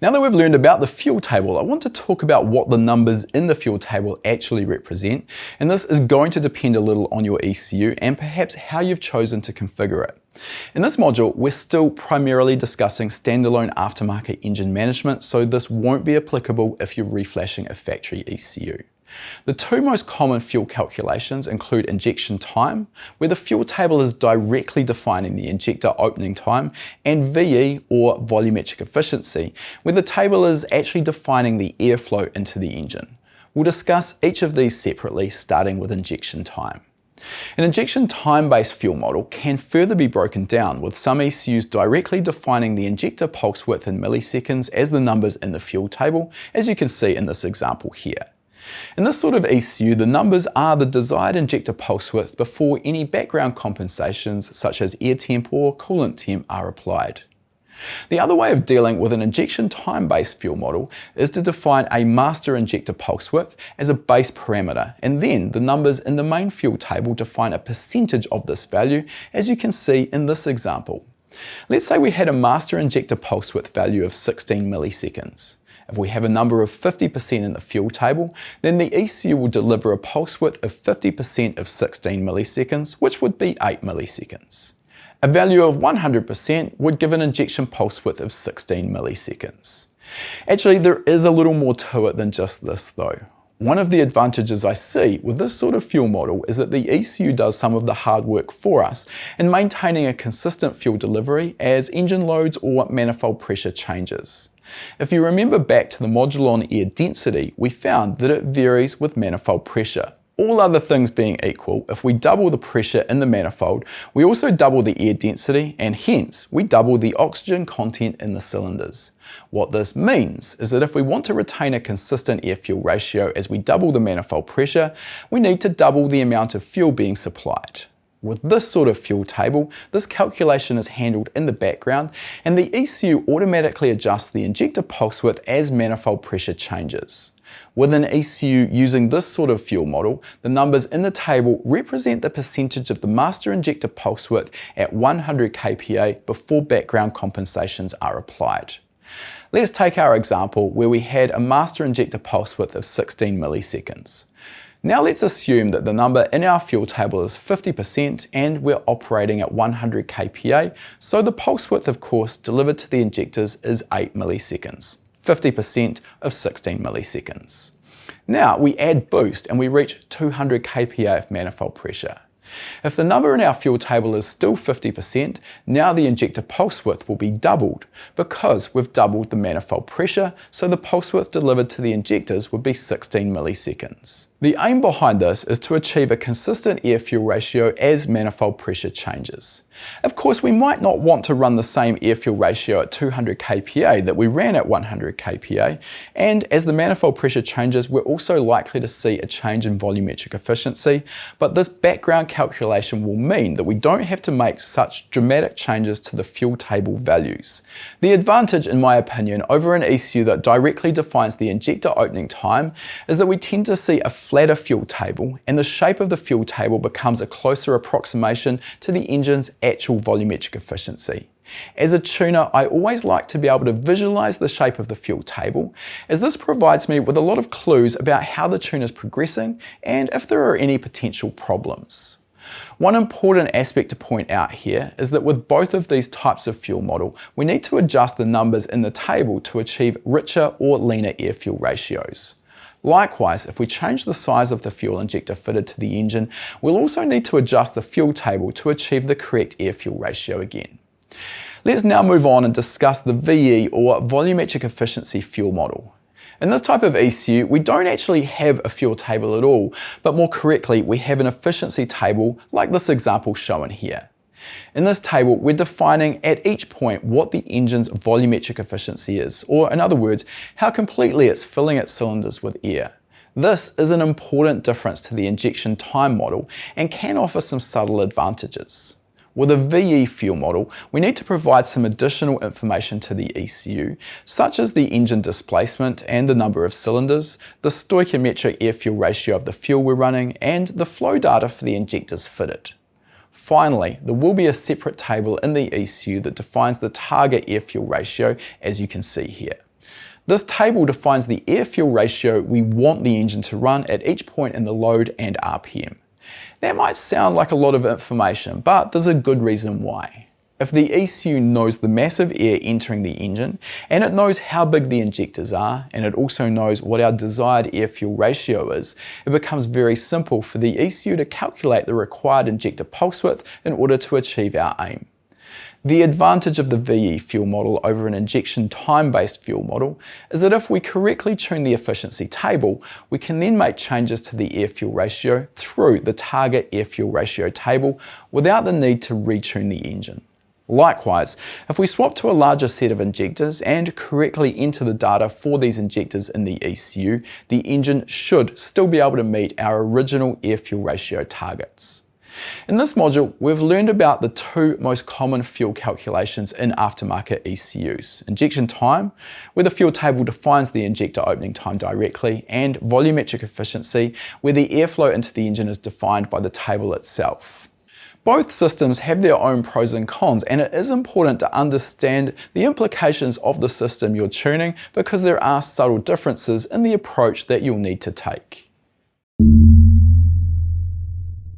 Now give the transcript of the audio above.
Now that we've learned about the fuel table, I want to talk about what the numbers in the fuel table actually represent, and this is going to depend a little on your ECU and perhaps how you've chosen to configure it. In this module, we're still primarily discussing standalone aftermarket engine management, so this won't be applicable if you're reflashing a factory ECU. The two most common fuel calculations include injection time, where the fuel table is directly defining the injector opening time, and VE, or volumetric efficiency, where the table is actually defining the airflow into the engine. We'll discuss each of these separately, starting with injection time. An injection time-based fuel model can further be broken down, with some ECUs directly defining the injector pulse width in milliseconds as the numbers in the fuel table, as you can see in this example here. In this sort of ECU, the numbers are the desired injector pulse width before any background compensations such as air temp or coolant temp are applied. The other way of dealing with an injection time-based fuel model is to define a master injector pulse width as a base parameter, and then the numbers in the main fuel table define a percentage of this value, as you can see in this example. Let's say we had a master injector pulse width value of 16 milliseconds. If we have a number of 50% in the fuel table, then the ECU will deliver a pulse width of 50% of 16 milliseconds, which would be 8 milliseconds. A value of 100% would give an injection pulse width of 16 milliseconds. Actually, there is a little more to it than just this though. One of the advantages I see with this sort of fuel model is that the ECU does some of the hard work for us in maintaining a consistent fuel delivery as engine loads or manifold pressure changes. If you remember back to the module on air density, we found that it varies with manifold pressure. All other things being equal, if we double the pressure in the manifold, we also double the air density, and hence we double the oxygen content in the cylinders. What this means is that if we want to retain a consistent air-fuel ratio as we double the manifold pressure, we need to double the amount of fuel being supplied. With this sort of fuel table, this calculation is handled in the background, and the ECU automatically adjusts the injector pulse width as manifold pressure changes. With an ECU using this sort of fuel model, the numbers in the table represent the percentage of the master injector pulse width at 100 kPa before background compensations are applied. Let's take our example where we had a master injector pulse width of 16 milliseconds. Now let's assume that the number in our fuel table is 50% and we're operating at 100 kPa, so the pulse width, of course, delivered to the injectors is 8 milliseconds, 50% of 16 milliseconds. Now we add boost and we reach 200 kPa of manifold pressure. If the number in our fuel table is still 50%, now the injector pulse width will be doubled because we've doubled the manifold pressure, so the pulse width delivered to the injectors would be 16 milliseconds. The aim behind this is to achieve a consistent air-fuel ratio as manifold pressure changes. Of course, we might not want to run the same air-fuel ratio at 200 kPa that we ran at 100 kPa, and as the manifold pressure changes, we're also likely to see a change in volumetric efficiency, but this background calculation will mean that we don't have to make such dramatic changes to the fuel table values. The advantage, in my opinion, over an ECU that directly defines the injector opening time is that we tend to see a flatter fuel table, and the shape of the fuel table becomes a closer approximation to the engine's actual volumetric efficiency. As a tuner, I always like to be able to visualize the shape of the fuel table, as this provides me with a lot of clues about how the tune is progressing and if there are any potential problems. One important aspect to point out here is that with both of these types of fuel model, we need to adjust the numbers in the table to achieve richer or leaner air-fuel ratios. Likewise, if we change the size of the fuel injector fitted to the engine, we'll also need to adjust the fuel table to achieve the correct air-fuel ratio again. Let's now move on and discuss the VE, or volumetric efficiency fuel model. In this type of ECU, we don't actually have a fuel table at all, but more correctly, we have an efficiency table like this example shown here. In this table, we're defining at each point what the engine's volumetric efficiency is, or in other words, how completely it's filling its cylinders with air. This is an important difference to the injection time model and can offer some subtle advantages. With a VE fuel model, we need to provide some additional information to the ECU, such as the engine displacement and the number of cylinders, the stoichiometric air-fuel ratio of the fuel we're running, and the flow data for the injectors fitted. Finally, there will be a separate table in the ECU that defines the target air-fuel ratio, as you can see here. This table defines the air-fuel ratio we want the engine to run at each point in the load and RPM. That might sound like a lot of information, but there's a good reason why. If the ECU knows the mass of air entering the engine, and it knows how big the injectors are, and it also knows what our desired air-fuel ratio is, it becomes very simple for the ECU to calculate the required injector pulse width in order to achieve our aim. The advantage of the VE fuel model over an injection time-based fuel model is that if we correctly tune the efficiency table, we can then make changes to the air-fuel ratio through the target air-fuel ratio table without the need to retune the engine. Likewise, if we swap to a larger set of injectors and correctly enter the data for these injectors in the ECU, the engine should still be able to meet our original air-fuel ratio targets. In this module, we've learned about the two most common fuel calculations in aftermarket ECUs: injection time, where the fuel table defines the injector opening time directly, and volumetric efficiency, where the airflow into the engine is defined by the table itself. Both systems have their own pros and cons, and it is important to understand the implications of the system you're tuning because there are subtle differences in the approach that you'll need to take.